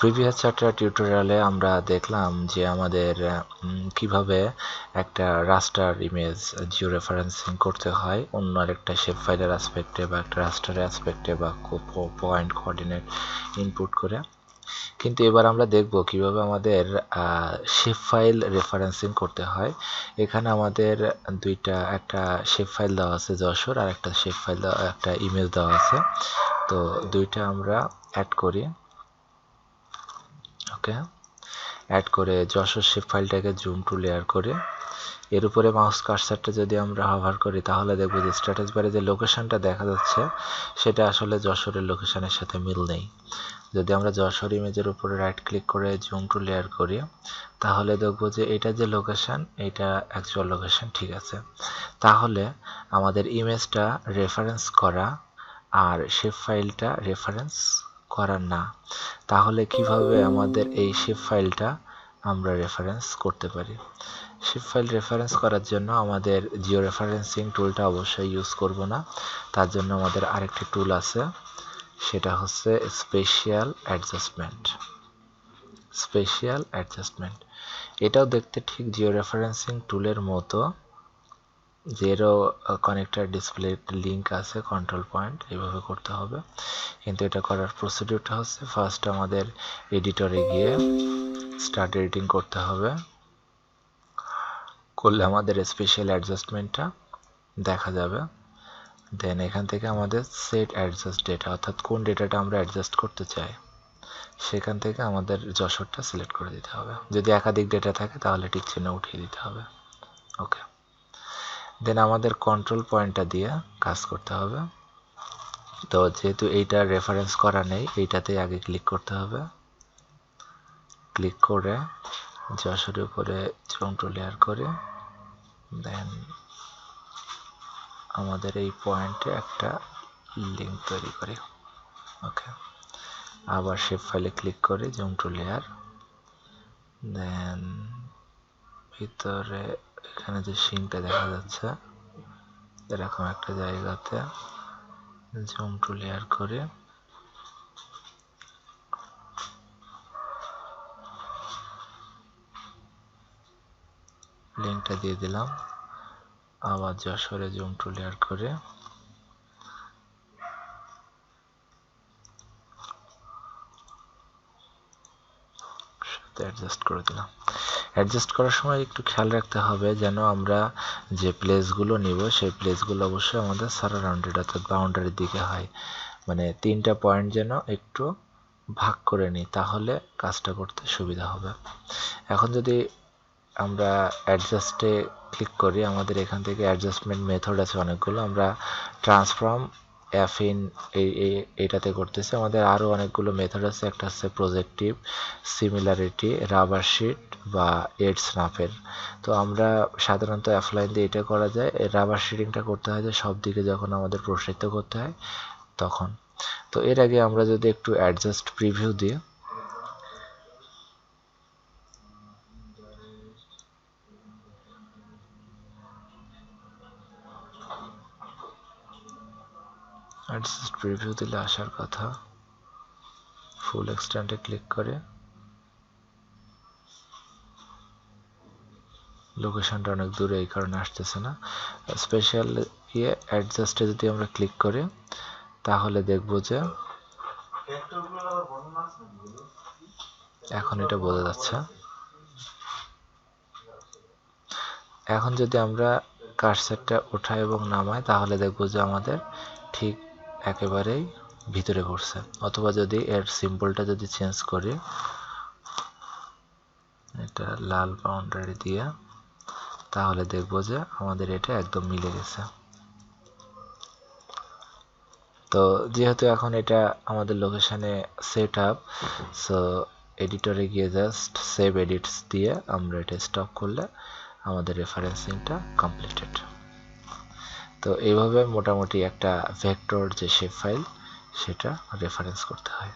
Previous chapter টিউটোরিয়ালে আমরা দেখলাম যে আমাদের কিভাবে একটা রাস্টার ইমেজ জিও রেফারেন্সিং করতে হয় অন্য আরেকটা শেপ ফাইলের অ্যাসপেক্টে বা একটা রাস্টারের অ্যাসপেক্টে বা পয়েন্ট কোঅর্ডিনেট ইনপুট করে। কিন্তু এবার আমরা দেখব কিভাবে আমাদের শেপ ফাইল রেফারেন্সিং করতে হয়। এখানে আমাদের একটা শেপ ফাইল দেওয়া আছে যশোর, আর একটা শেপ ফাইল দেওয়া, একটা ইমেজ দেওয়া আছে। তো দুইটা আমরা অ্যাড করি। ওকে, অ্যাড করে যশোর শেপ ফাইলটাকে জুম টু লেয়ার করে এর উপরে মাউস কার্সারটা যদি আমরা হোভার করি তাহলে দেখব যে স্ট্যাটাস বারে যে লোকেশনটা দেখা যাচ্ছে সেটা আসলে যশোরের লোকেশনের সাথে মিল নেই। যদি আমরা যশোর ইমেজের উপরে রাইট ক্লিক করে জুম টু লেয়ার করি তাহলে দেখব যে এটা যে লোকেশন, এটা অ্যাকচুয়াল লোকেশন ঠিক আছে। তাহলে আমাদের ইমেজটা রেফারেন্স করা আর শেপ ফাইলটা রেফারেন্স করা না। তাহলে কিভাবে আমাদের এই শেপ ফাইলটা আমরা রেফারেন্স করতে পারি? শেপ ফাইল রেফারেন্স করার জন্য আমাদের জিও রেফারেন্সিং টুলটা অবশ্যই ইউজ করব না। তার জন্য আমাদের আরেকটি টুল আছে, সেটা হচ্ছে স্পেশাল অ্যাডজাস্টমেন্ট। স্পেশাল অ্যাডজাস্টমেন্ট এটাও দেখতে ঠিক জিও রেফারেন্সিং টুলের মতো। জিরো কানেক্টর ডিসপ্লে লিঙ্ক আছে, কন্ট্রোল পয়েন্ট, এইভাবে করতে হবে। কিন্তু এটা করার প্রসিডিউরটা হচ্ছে ফার্স্ট আমাদের এডিটরে গিয়ে স্টার্ট এডিটিং করতে হবে। করলে আমাদের স্পেশাল অ্যাডজাস্টমেন্টটা দেখা যাবে। দেন এখান থেকে আমাদের সেট অ্যাডজাস্ট ডেটা, অর্থাৎ কোন ডেটাটা আমরা অ্যাডজাস্ট করতে চাই সেখান থেকে আমাদের যশোরটা সিলেক্ট করে দিতে হবে। যদি একাধিক ডেটা থাকে তাহলে টিক চিহ্ন উঠিয়ে দিতে হবে। ওকে, দেন আমাদের কন্ট্রোল পয়েন্টটা দিয়ে কাজ করতে হবে। তো যেহেতু এইটা রেফারেন্স করা নেই, এইটাতে আগে ক্লিক করতে হবে। ক্লিক করে যশোরের উপরে জুম টু লেয়ার করে দেন আমাদের এই পয়েন্টে একটা লিঙ্ক তৈরি করি। ওকে, আবার শেপ ফাইলে ক্লিক করে জুম টু লেয়ার, দেন ভিতরে এখানে যে সিনটা দেখা যাচ্ছে এরকম একটা জায়গাতে জুম টু লেয়ার করে লিঙ্কটা দিয়ে দিলাম। আবার যশোরে জুম টু লেয়ার করে অ্যাডজাস্ট করে দিলাম। অ্যাডজাস্ট করার সময় একটু খেয়াল রাখতে হবে যেন আমরা যে প্লেসগুলো নিব সেই প্লেসগুলো অবশ্যই আমাদের সারাউন্ডেড অর্থাৎ বাউন্ডারির দিকে হয়। মানে তিনটা পয়েন্ট যেন একটু ভাগ করে নিই, তাহলে কাজটা করতে সুবিধা হবে। এখন যদি আমরা অ্যাডজাস্টে ক্লিক করি, আমাদের এখান থেকে অ্যাডজাস্টমেন্ট মেথড আছে অনেকগুলো। আমরা ট্রান্সফর্ম অ্যাফিন এইটাতে করতেছি। আমাদের আরও অনেকগুলো মেথড আছে, একটা হচ্ছে প্রজেক্টিভ, সিমিলারিটি, রাবার শিট বা এড স্ন্যাপের। তো আমরা সাধারণত অ্যাফলাইন দিয়ে এটা করা যায়। রাবার শিটিংটা করতে হয় যে সব দিকে যখন আমাদের প্রসারিত করতে হয় তখন। তো এর আগে আমরা যদি একটু অ্যাডজাস্ট প্রিভিউ দিই, অ্যাডজাস্ট প্রিভিউ দিলে আসার কথা। ফুল এক্সটেন্ডে ক্লিক করে লোকেশনটা অনেক দূরে, এই কারণে আসতেছে না। স্পেশাল অ্যাডজাস্টে যদি আমরা ক্লিক করি তাহলে দেখব যে এখন এটা বোঝা যাচ্ছে। এখন যদি আমরা কার্সারটা ওঠাই এবং নামাই তাহলে দেখব যে আমাদের ঠিক একেবারেই ভিতরে পড়ছে। অথবা যদি এর সিম্বলটা যদি চেঞ্জ করি, এটা লাল বাউন্ডারি দিয়ে, তাহলে দেখব যে আমাদের এটা একদম মিলে গেছে। তো যেহেতু এখন এটা আমাদের লোকেশনে সেট আপ, সো এডিটরে গিয়ে জাস্ট সেভ এডিটস দিয়ে আমরা এটা স্টপ করলে আমাদের রেফারেন্সিংটা কমপ্লিটেড। তো এইভাবে মোটামুটি একটা ভেক্টর যে শেপ ফাইল সেটা রেফারেন্স করতে হয়।